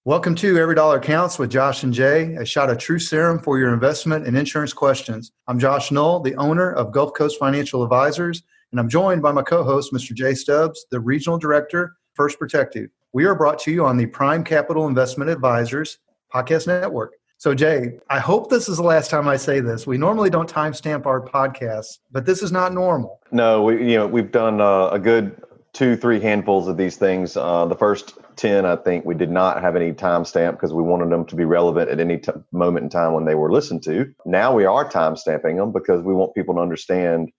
Welcome to Every Dollar Counts with Josh and Jay, a shot of true serum for your investment and insurance questions. I'm Josh Knoll, the owner of Gulf Coast Financial Advisors, and I'm joined by my co-host, Mr. Jay Stubbs, the Regional Director, First Protective. We are brought to you on the Prime Capital Investment Advisors podcast network. So, Jay, I hope this is the last time I say this. We normally don't timestamp our podcasts, but this is not normal. No, we've done a good 2-3 handfuls of these things. The first 10, I think, we did not have any timestamp because we wanted them to be relevant at any moment in time when they were listened to. Now we are timestamping them because we want people to understand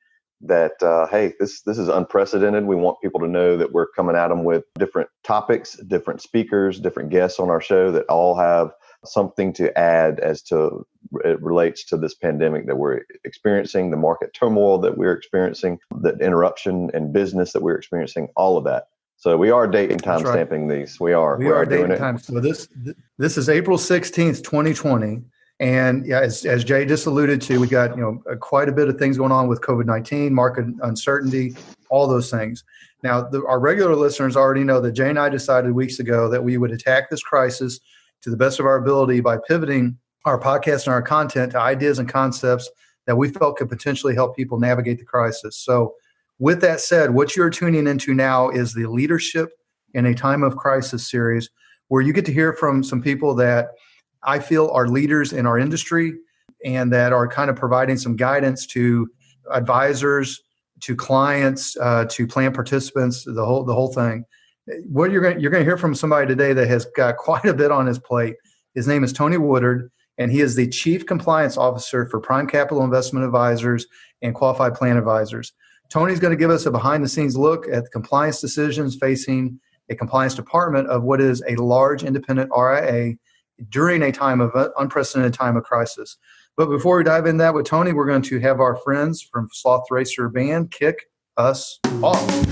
that, hey, this is unprecedented. We want people to know that we're coming at them with different topics, different speakers, different guests on our show that all have something to add as to it relates to this pandemic that we're experiencing, the market turmoil that we're experiencing, the interruption in business that we're experiencing, all of that. So we are dating time stamping these. We are doing it. Time. So this is April 16th, 2020. And yeah, as Jay just alluded to, we got quite a bit of things going on with COVID-19, market uncertainty, all those things. Now, our regular listeners already know that Jay and I decided weeks ago that we would attack this crisis to the best of our ability by pivoting our podcast and our content to ideas and concepts that we felt could potentially help people navigate the crisis. So with that said, what you're tuning into now is the Leadership in a Time of Crisis series, where you get to hear from some people that I feel are leaders in our industry and that are kind of providing some guidance to advisors, to clients, to plan participants, the whole thing. What you're going to hear from somebody today that has got quite a bit on his plate. His name is Tony Woodard, and he is the Chief Compliance Officer for Prime Capital Investment Advisors and Qualified Plan Advisors. Tony's going to give us a behind-the-scenes look at the compliance decisions facing a compliance department of what is a large independent RIA during a time of unprecedented time of crisis. But before we dive in that with Tony, we're going to have our friends from Sloth Racer Band kick us off.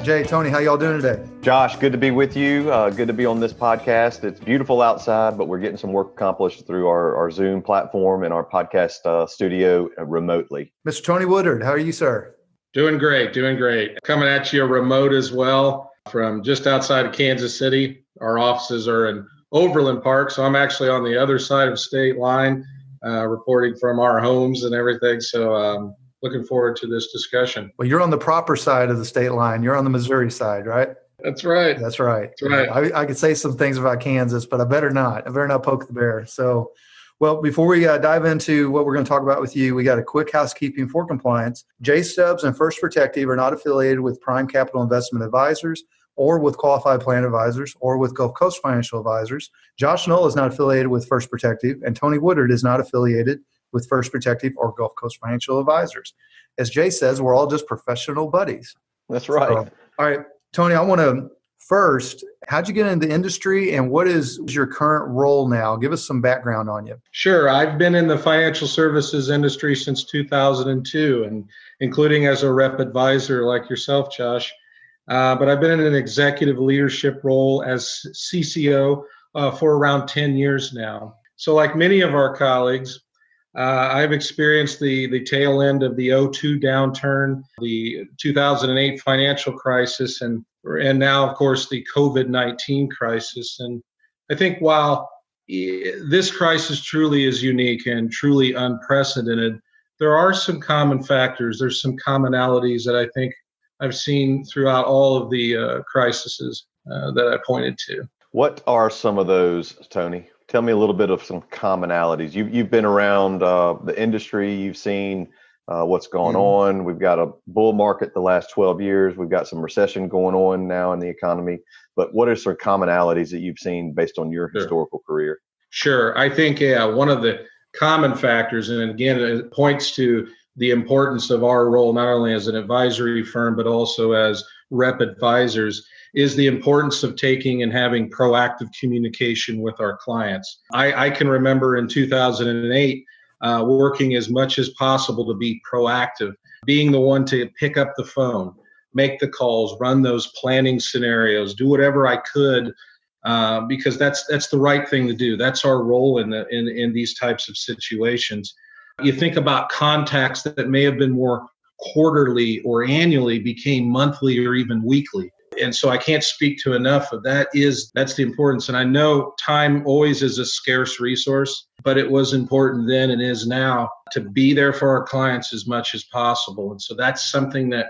Jay, Tony, how y'all doing today? Josh, good to be with you. Good to be on this podcast. It's beautiful outside, but we're getting some work accomplished through our Zoom platform and our podcast studio remotely. Mr. Tony Woodard, how are you, sir? Doing great. Coming at you remote as well from just outside of Kansas City. Our offices are in Overland Park, so I'm actually on the other side of the state line, reporting from our homes and everything. So looking forward to this discussion. Well, you're on the proper side of the state line. You're on the Missouri side, right? That's right. That's right. I could say some things about Kansas, but I better not. I better not poke the bear. So, well, before we dive into what we're going to talk about with you, we got a quick housekeeping for compliance. Jay Stubbs and First Protective are not affiliated with Prime Capital Investment Advisors or with Qualified Plan Advisors or with Gulf Coast Financial Advisors. Josh Knoll is not affiliated with First Protective, and Tony Woodard is not affiliated with First Protective or Gulf Coast Financial Advisors. As Jay says, we're all just professional buddies. That's right. So, all right, Tony, I want to first, how'd you get into the industry and what is your current role now? Give us some background on you. Sure. I've been in the financial services industry since 2002, and including as a rep advisor like yourself, Josh. But I've been in an executive leadership role as CCO for around 10 years now. So like many of our colleagues, I've experienced the tail end of the 2002 downturn, the 2008 financial crisis, and now, of course, the COVID-19 crisis. And I think while this crisis truly is unique and truly unprecedented, there are some common factors. There's some commonalities that I think I've seen throughout all of the crises that I pointed to. What are some of those, Tony? Tell me a little bit of some commonalities. You've been around the industry. You've seen what's going on. We've got a bull market the last 12 years. We've got some recession going on now in the economy. But what are some commonalities that you've seen based on your historical career? Sure. I think one of the common factors, and again, it points to the importance of our role, not only as an advisory firm, but also as rep advisors, is the importance of taking and having proactive communication with our clients. I can remember in 2008 working as much as possible to be proactive, being the one to pick up the phone, make the calls, run those planning scenarios, do whatever I could, because that's the right thing to do. That's our role in these types of situations. You think about contacts that may have been more quarterly or annually became monthly or even weekly. And so I can't speak to enough of that. That's the importance. And I know time always is a scarce resource, but it was important then and is now to be there for our clients as much as possible. And so that's something that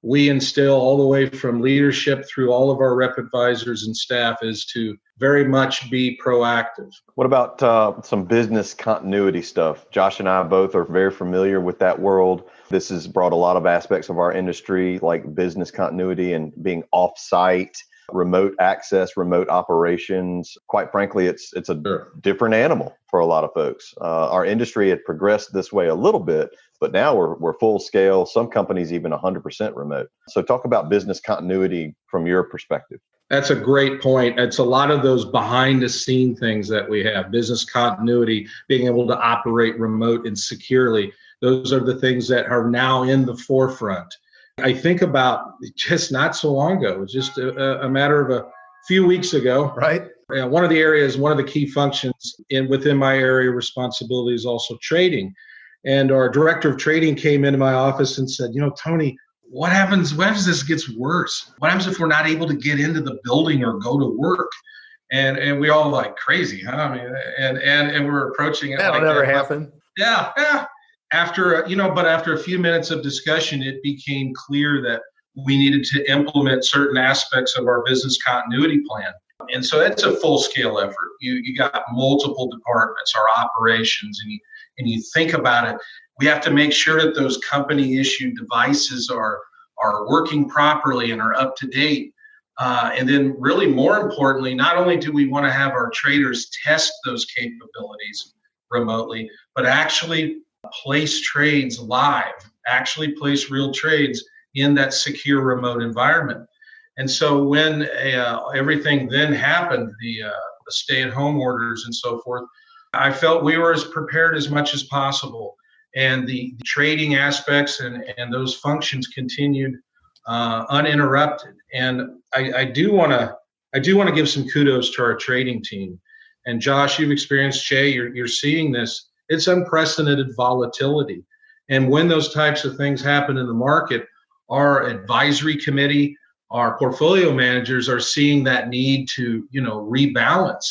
we instill all the way from leadership through all of our rep advisors and staff, is to very much be proactive. What about some business continuity stuff? Josh and I both are very familiar with that world. This has brought a lot of aspects of our industry, like business continuity and being off-site, remote access, remote operations. Quite frankly, it's a different animal for a lot of folks. Our industry had progressed this way a little bit, but now we're full scale. Some companies even 100% remote. So talk about business continuity from your perspective. That's a great point. It's a lot of those behind the scene things that we have, business continuity, being able to operate remote and securely. Those are the things that are now in the forefront. I think about just not so long ago, just a matter of a few weeks ago. Right. One of the key functions within my area of responsibility is also trading. And our director of trading came into my office and said, Tony, what happens if this gets worse? What happens if we're not able to get into the building or go to work? And we all like, crazy, huh? I mean, and we're approaching it. That'll never happen. Yeah. After a few minutes of discussion, it became clear that we needed to implement certain aspects of our business continuity plan. And so it's a full scale effort. You got multiple departments, our operations, and you think about it. We have to make sure that those company issued devices are working properly and are up to date. And then really more importantly, not only do we want to have our traders test those capabilities remotely, but actually place trades live, actually place real trades in that secure remote environment. And so when everything then happened, the stay-at-home orders and so forth, I felt we were as prepared as much as possible. And the trading aspects and those functions continued uninterrupted. And I do want to give some kudos to our trading team. And Josh, you've experienced, Jay, you're seeing this. It's unprecedented volatility. And when those types of things happen in the market, our advisory committee, our portfolio managers are seeing that need to, rebalance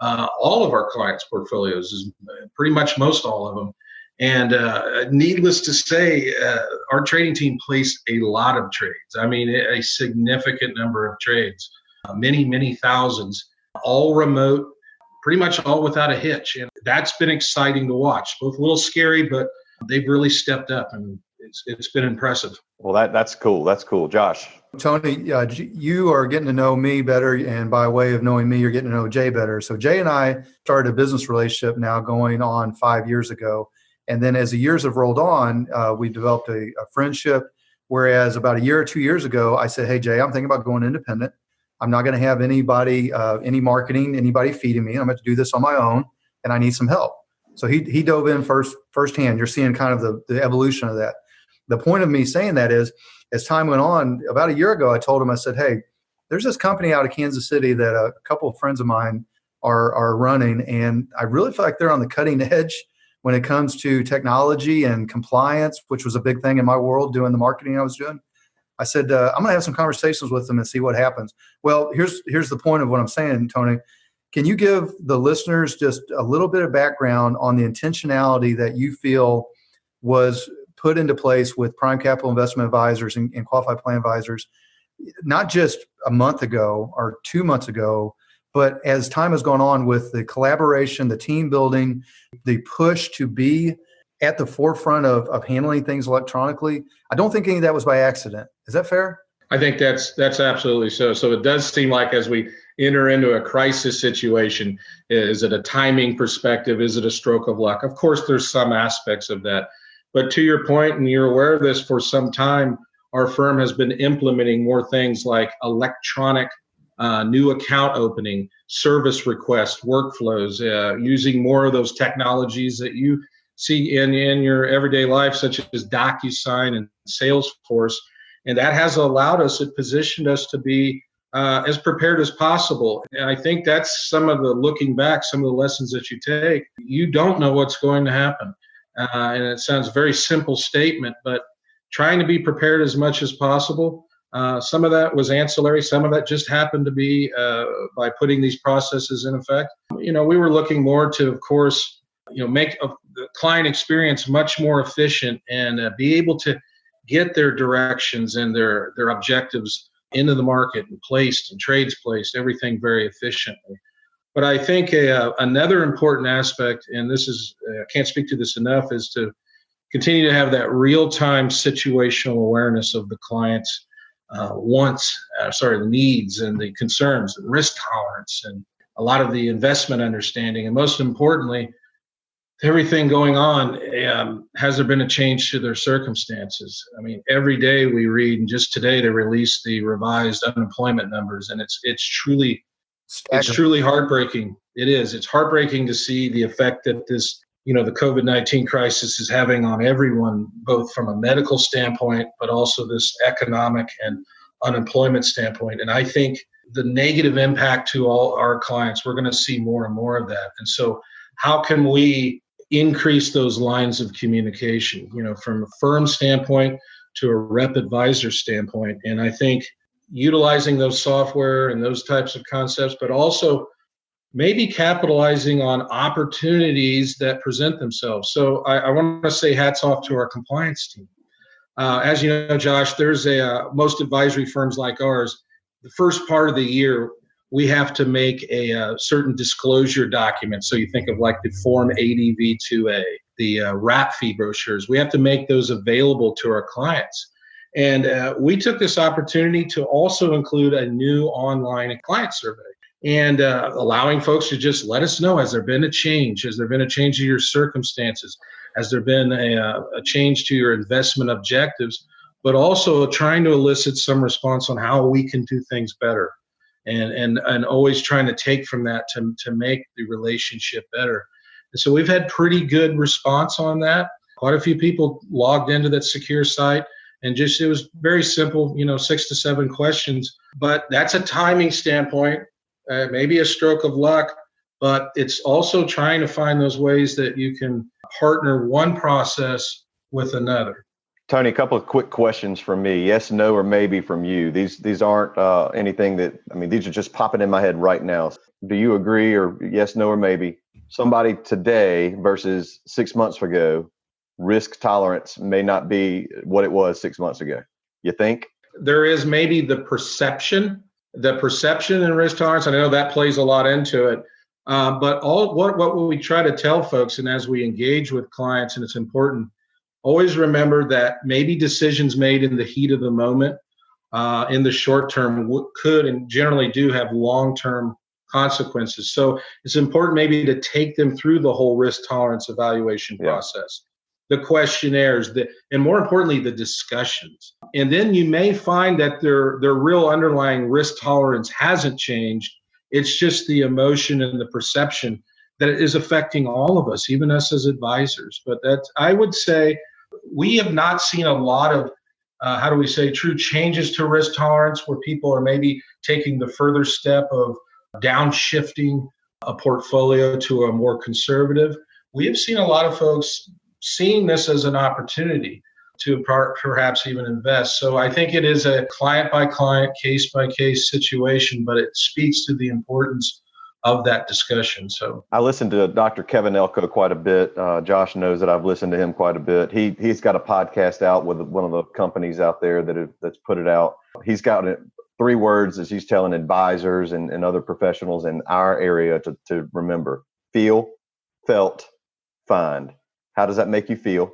all of our clients' portfolios, pretty much most all of them. And needless to say, our trading team placed a lot of trades. I mean, a significant number of trades, many thousands, all remote, pretty much all without a hitch. And that's been exciting to watch. Both a little scary, but they've really stepped up, and it's been impressive. Well, that's cool. That's cool. Josh. Tony, you are getting to know me better, and by way of knowing me, you're getting to know Jay better. So Jay and I started a business relationship now going on 5 years ago. And then as the years have rolled on, we developed a friendship, whereas about a year or 2 years ago, I said, hey, Jay, I'm thinking about going independent. I'm not going to have anybody, any marketing, anybody feeding me. I'm going to do this on my own, and I need some help. So he dove in firsthand. You're seeing kind of the evolution of that. The point of me saying that is, as time went on, about a year ago, I told him, I said, hey, there's this company out of Kansas City that a couple of friends of mine are running, and I really feel like they're on the cutting edge when it comes to technology and compliance, which was a big thing in my world doing the marketing I was doing. I said, I'm going to have some conversations with them and see what happens. Well, here's the point of what I'm saying, Tony. Can you give the listeners just a little bit of background on the intentionality that you feel was put into place with Prime Capital Investment Advisors and Qualified Plan Advisors, not just a month ago or 2 months ago, but as time has gone on with the collaboration, the team building, the push to be at the forefront of handling things electronically? I don't think any of that was by accident. Is that fair? I think that's absolutely so. So it does seem like as we enter into a crisis situation, is it a timing perspective? Is it a stroke of luck? Of course, there's some aspects of that. But to your point, and you're aware of this for some time, our firm has been implementing more things like electronic new account opening, service request, workflows, using more of those technologies that you see in your everyday life, such as DocuSign and Salesforce. And that has allowed us, it positioned us to be as prepared as possible. And I think that's some of the looking back, some of the lessons that you take. You don't know what's going to happen. And it sounds a very simple statement, but trying to be prepared as much as possible. Some of that was ancillary. Some of that just happened to be by putting these processes in effect. We were looking more to, of course, make the client experience much more efficient and be able to get their directions and their objectives into the market and placed and trades placed, everything very efficiently. But I think another important aspect, and this is, I can't speak to this enough, is to continue to have that real-time situational awareness of the client's the needs and the concerns and risk tolerance and a lot of the investment understanding. And most importantly, everything going on, has there been a change to their circumstances? I mean, every day we read, and just today they released the revised unemployment numbers, and it's truly heartbreaking. It is. It's heartbreaking to see the effect that this, the COVID-19 crisis is having on everyone, both from a medical standpoint, but also this economic and unemployment standpoint. And I think the negative impact to all our clients, we're going to see more and more of that. And so how can we increase those lines of communication, from a firm standpoint to a rep advisor standpoint? And I think utilizing those software and those types of concepts, but also maybe capitalizing on opportunities that present themselves. So I want to say hats off to our compliance team. As you know, Josh, there's most advisory firms like ours, the first part of the year, we have to make a certain disclosure document. So you think of like the Form ADV2A, the RAP fee brochures. We have to make those available to our clients. And we took this opportunity to also include a new online client survey and allowing folks to just let us know, has there been a change? Has there been a change to your circumstances? Has there been a change to your investment objectives? But also trying to elicit some response on how we can do things better. And always trying to take from that to make the relationship better. And so we've had pretty good response on that. Quite a few people logged into that secure site, and it was very simple, 6 to 7 questions. But that's a timing standpoint, maybe a stroke of luck, but it's also trying to find those ways that you can partner one process with another. Tony, a couple of quick questions from me. Yes, no, or maybe from you. These aren't anything these are just popping in my head right now. Do you agree, or yes, no, or maybe? Somebody today versus 6 months ago, risk tolerance may not be what it was 6 months ago. You think? There is maybe the perception and risk tolerance. I know that plays a lot into it. But what we try to tell folks, and as we engage with clients, and it's important, always remember that maybe decisions made in the heat of the moment, in the short term, could and generally do have long-term consequences. So it's important maybe to take them through the whole risk tolerance evaluation process, the questionnaires, and more importantly, the discussions. And then you may find that their real underlying risk tolerance hasn't changed. It's just the emotion and the perception that is affecting all of us, even us as advisors. But I would say, we have not seen a lot of, true changes to risk tolerance where people are maybe taking the further step of downshifting a portfolio to a more conservative. We have seen a lot of folks seeing this as an opportunity to perhaps even invest. So I think it is a client-by-client, case-by-case situation, but it speaks to the importance of that discussion. So I listened to Dr. Kevin Elko quite a bit. Josh knows that I've listened to him quite a bit. He's got a podcast out with one of the companies out there that's put it out. He's got 3 words as he's telling advisors and other professionals in our area to remember: feel, felt, find. How does that make you feel?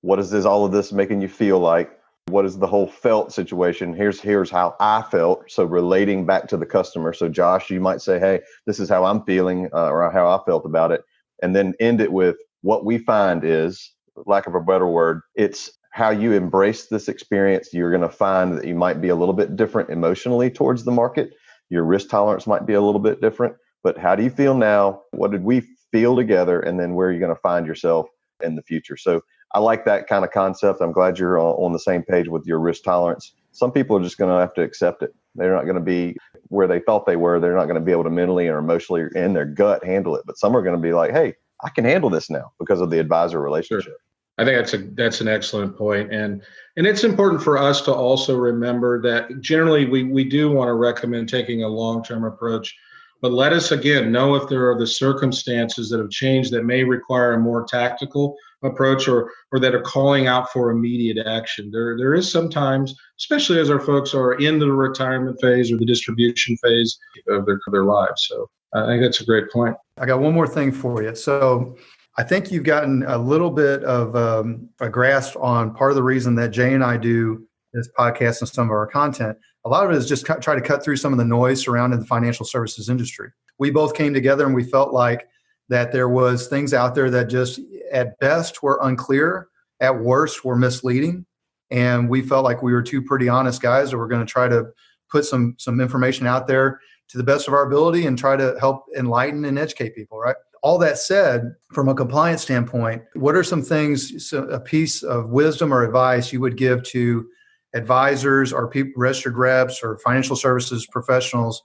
What is all of this making you feel like? What is the whole felt situation? Here's how I felt. So relating back to the customer. So Josh, you might say, hey, this is how I'm feeling, or how I felt about it. And then end it with what we find is, lack of a better word, it's how you embrace this experience. You're going to find that you might be a little bit different emotionally towards the market. Your risk tolerance might be a little bit different, but how do you feel now? What did we feel together? And then where are you going to find yourself in the future? So I like that kind of concept. I'm glad you're on the same page with your risk tolerance. Some people are just going to have to accept it. They're not going to be where they thought they were. They're not going to be able to mentally or emotionally or in their gut handle it. But some are going to be like, hey, I can handle this now because of the advisor relationship. Sure. I think that's an excellent point. And it's important for us to also remember that generally we do want to recommend taking a long-term approach, but let us again know if there are the circumstances that have changed that may require a more tactical approach or that are calling out for immediate action. There is sometimes, especially as our folks are in the retirement phase or the distribution phase of their lives. So I think that's a great point. I got one more thing for you. So I think you've gotten a little bit of a grasp on part of the reason that Jay and I do this podcast and some of our content. A lot of it is just try to cut through some of the noise surrounding the financial services industry. We both came together and we felt like that there was things out there that just at best were unclear, at worst were misleading. And we felt like we were two pretty honest guys that were going to try to put some information out there to the best of our ability and try to help enlighten and educate people, right? All that said, from a compliance standpoint, what are some things, a piece of wisdom or advice you would give to advisors or people, registered reps or financial services professionals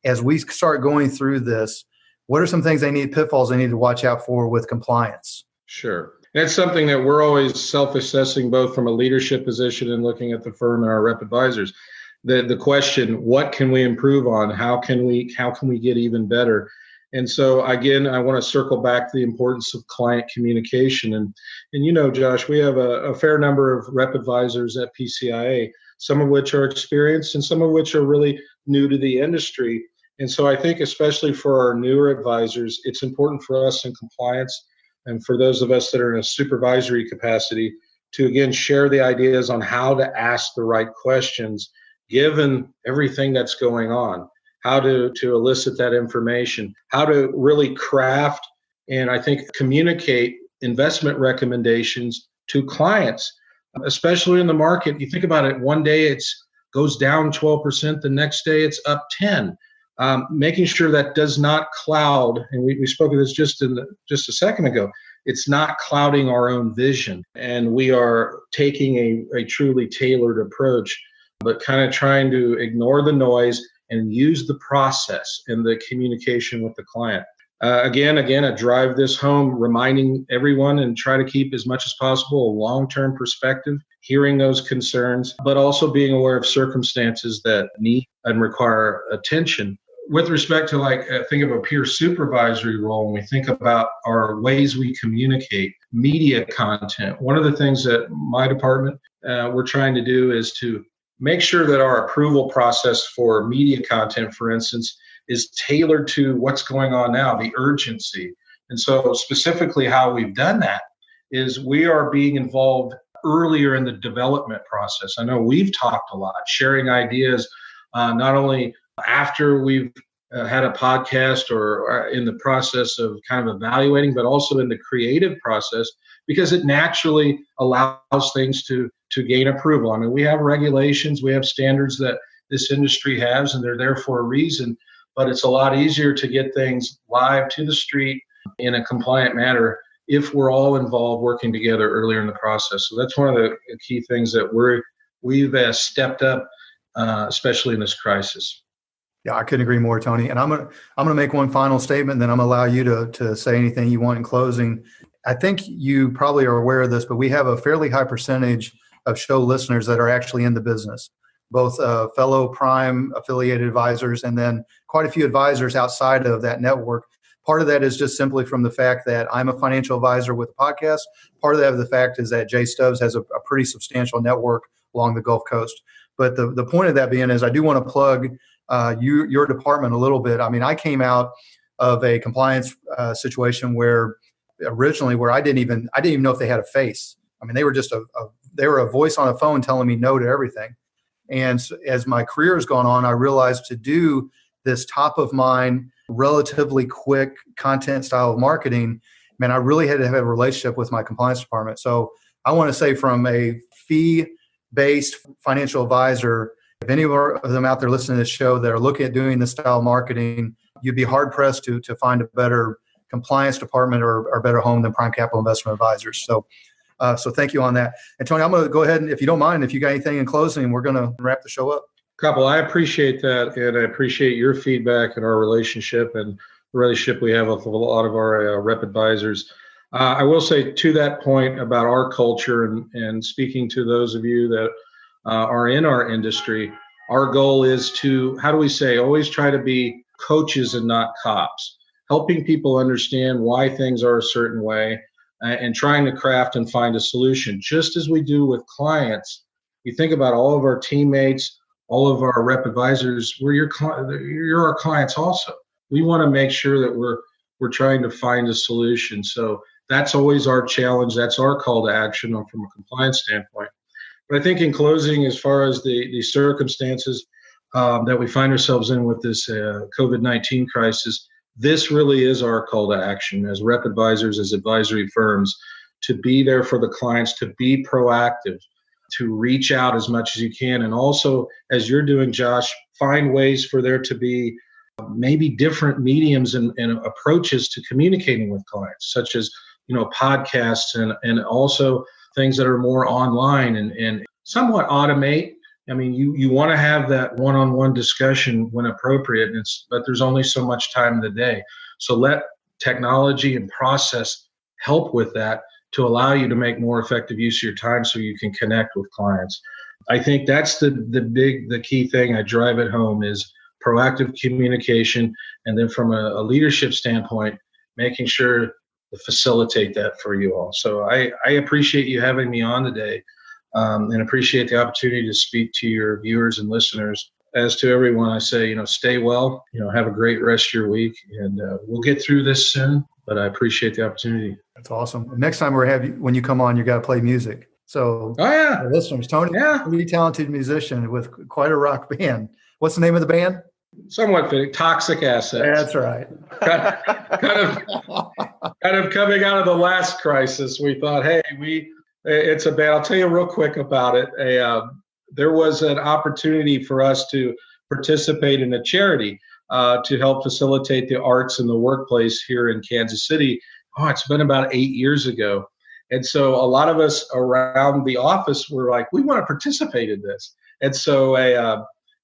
as we start going through this? What are some things pitfalls they need to watch out for with compliance? Sure. That's something that we're always self-assessing, both from a leadership position and looking at the firm and our rep advisors. The question, what can we improve on? How can we get even better? And so again, I want to circle back to the importance of client communication. And Josh, we have a fair number of rep advisors at PCIA, some of which are experienced and some of which are really new to the industry. And so I think especially for our newer advisors, it's important for us in compliance and for those of us that are in a supervisory capacity to, again, share the ideas on how to ask the right questions, given everything that's going on, how to elicit that information, how to really craft and I think communicate investment recommendations to clients, especially in the market. You think about it, one day it goes down 12%, the next day it's up 10%. Making sure that does not cloud, and we spoke of this just a second ago, it's not clouding our own vision. And we are taking a truly tailored approach, but kind of trying to ignore the noise and use the process and the communication with the client. Again, I drive this home, reminding everyone and try to keep as much as possible a long-term perspective, hearing those concerns, but also being aware of circumstances that need and require attention. With respect to think of a peer supervisory role, when we think about our ways we communicate, media content, one of the things that my department we're trying to do is to make sure that our approval process for media content, for instance, is tailored to what's going on now, the urgency. And so specifically how we've done that is we are being involved earlier in the development process. I know we've talked a lot, sharing ideas, not only after we've had a podcast or in the process of kind of evaluating, but also in the creative process, because it naturally allows things to gain approval. I mean, we have regulations, we have standards that this industry has, and they're there for a reason, but it's a lot easier to get things live to the street in a compliant manner if we're all involved working together earlier in the process. So that's one of the key things that we've stepped up, especially in this crisis. Yeah, I couldn't agree more, Tony. And I'm gonna make one final statement, and then I'm gonna allow you to say anything you want in closing. I think you probably are aware of this, but we have a fairly high percentage of show listeners that are actually in the business, both fellow Prime affiliated advisors and then quite a few advisors outside of that network. Part of that is just simply from the fact that I'm a financial advisor with a podcast. Part of that, the fact is that Jay Stubbs has a pretty substantial network along the Gulf Coast. But the point of that being is I do want to plug your department a little bit. I mean, I came out of a compliance situation where I didn't even know if they had a face. I mean, they were just they were a voice on a phone telling me no to everything. And so as my career has gone on, I realized to do this top of mind, relatively quick content style of marketing, man, I really had to have a relationship with my compliance department. So I want to say, from a fee-based financial advisor, if any of them out there listening to this show that are looking at doing this style of marketing, you'd be hard pressed to find a better compliance department or better home than Prime Capital Investment Advisors. So thank you on that. And Tony, I'm going to go ahead and, if you don't mind, if you got anything in closing, we're going to wrap the show up. Couple, I appreciate that, and I appreciate your feedback and our relationship and the relationship we have with a lot of our rep advisors. I will say to that point about our culture and speaking to those of you that are in our industry, our goal is to, how do we say, always try to be coaches and not cops, helping people understand why things are a certain way and trying to craft and find a solution, just as we do with clients. You think about all of our teammates, all of our rep advisors, you're our clients also. We want to make sure that we're trying to find a solution. So that's always our challenge. That's our call to action from a compliance standpoint. But I think in closing, as far as the circumstances that we find ourselves in with this COVID-19 crisis, this really is our call to action as rep advisors, as advisory firms, to be there for the clients, to be proactive, to reach out as much as you can. And also, as you're doing, Josh, find ways for there to be maybe different mediums and approaches to communicating with clients, such as, podcasts and also things that are more online and somewhat automate. I mean, you want to have that one-on-one discussion when appropriate, but there's only so much time in the day. So let technology and process help with that to allow you to make more effective use of your time so you can connect with clients. I think that's the key thing I drive it home is proactive communication. And then from a leadership standpoint, making sure to facilitate that for you all. So I appreciate you having me on today. And appreciate the opportunity to speak to your viewers and listeners. As to everyone, I say, stay well, have a great rest of your week, and we'll get through this soon, but I appreciate the opportunity. That's awesome. Next time when you come on, you got to play music. So the listeners, Tony, a really talented musician with quite a rock band. What's the name of the band? Somewhat fitting. Toxic Assets. That's right. kind of coming out of the last crisis, we thought, hey, it's a band. I'll tell you real quick about it. There was an opportunity for us to participate in a charity to help facilitate the arts in the workplace here in Kansas City. It's been about 8 years ago. And so a lot of us around the office were like, we want to participate in this. And so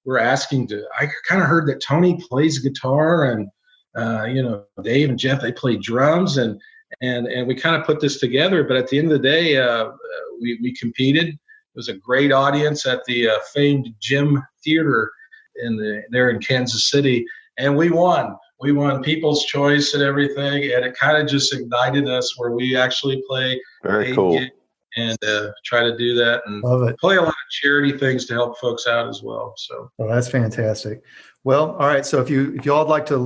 we're asking I kind of heard that Tony plays guitar and, Dave and Jeff, they play drums and we kind of put this together. But at the end of the day, we competed. It was a great audience at the famed Gym Theater there in Kansas City. And we won. We won People's Choice and everything. And it kind of just ignited us where we actually play. Very cool. And try to do that and play a lot of charity things to help folks out as well. So that's fantastic. Well, all right. So if you all would like to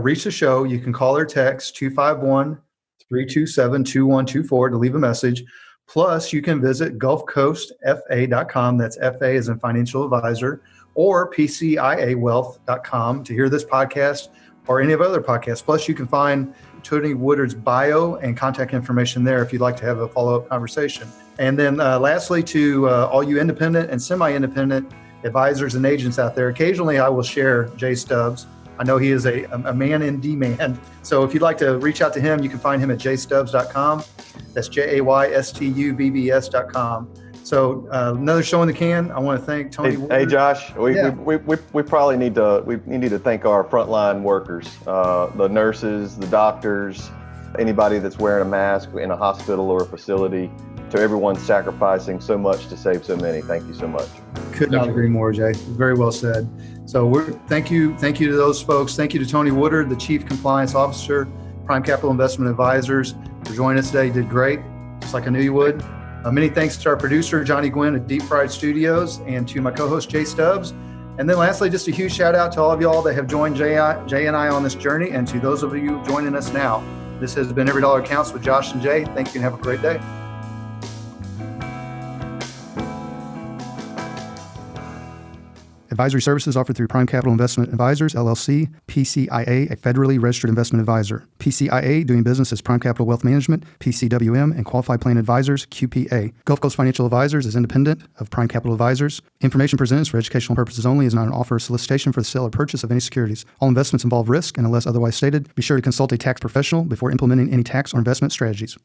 reach the show, you can call or text 251-327-2124 to leave a message. Plus, you can visit gulfcoastfa.com. That's FA as in financial advisor, or PCIAwealth.com to hear this podcast or any of other podcasts. Plus, you can find Tony Woodard's bio and contact information there if you'd like to have a follow-up conversation. And then lastly, to all you independent and semi-independent advisors and agents out there, occasionally I will share Jay Stubbs. I know he is a man in demand. So if you'd like to reach out to him, you can find him at jstubbs.com. That's JAYSTUBBS.com. So another show in the can. I want to thank Tony. Hey Josh, we probably need to thank our frontline workers, the nurses, the doctors, anybody that's wearing a mask in a hospital or a facility. To everyone sacrificing so much to save so many. Thank you so much. Could not agree more, Jay. Very well said. So thank you to those folks. Thank you to Tony Woodard, the Chief Compliance Officer, Prime Capital Investment Advisors, for joining us today. You did great, just like I knew you would. Many thanks to our producer, Johnny Gwynn at Deep Fried Studios, and to my co-host, Jay Stubbs. And then lastly, just a huge shout out to all of y'all that have joined Jay and I on this journey, and to those of you joining us now. This has been Every Dollar Counts with Josh and Jay. Thank you and have a great day. Advisory services offered through Prime Capital Investment Advisors, LLC, PCIA, a federally registered investment advisor. PCIA, doing business as Prime Capital Wealth Management, PCWM, and Qualified Plan Advisors, QPA. Gulf Coast Financial Advisors is independent of Prime Capital Advisors. Information presented is for educational purposes only, is not an offer or solicitation for the sale or purchase of any securities. All investments involve risk, and unless otherwise stated, be sure to consult a tax professional before implementing any tax or investment strategies.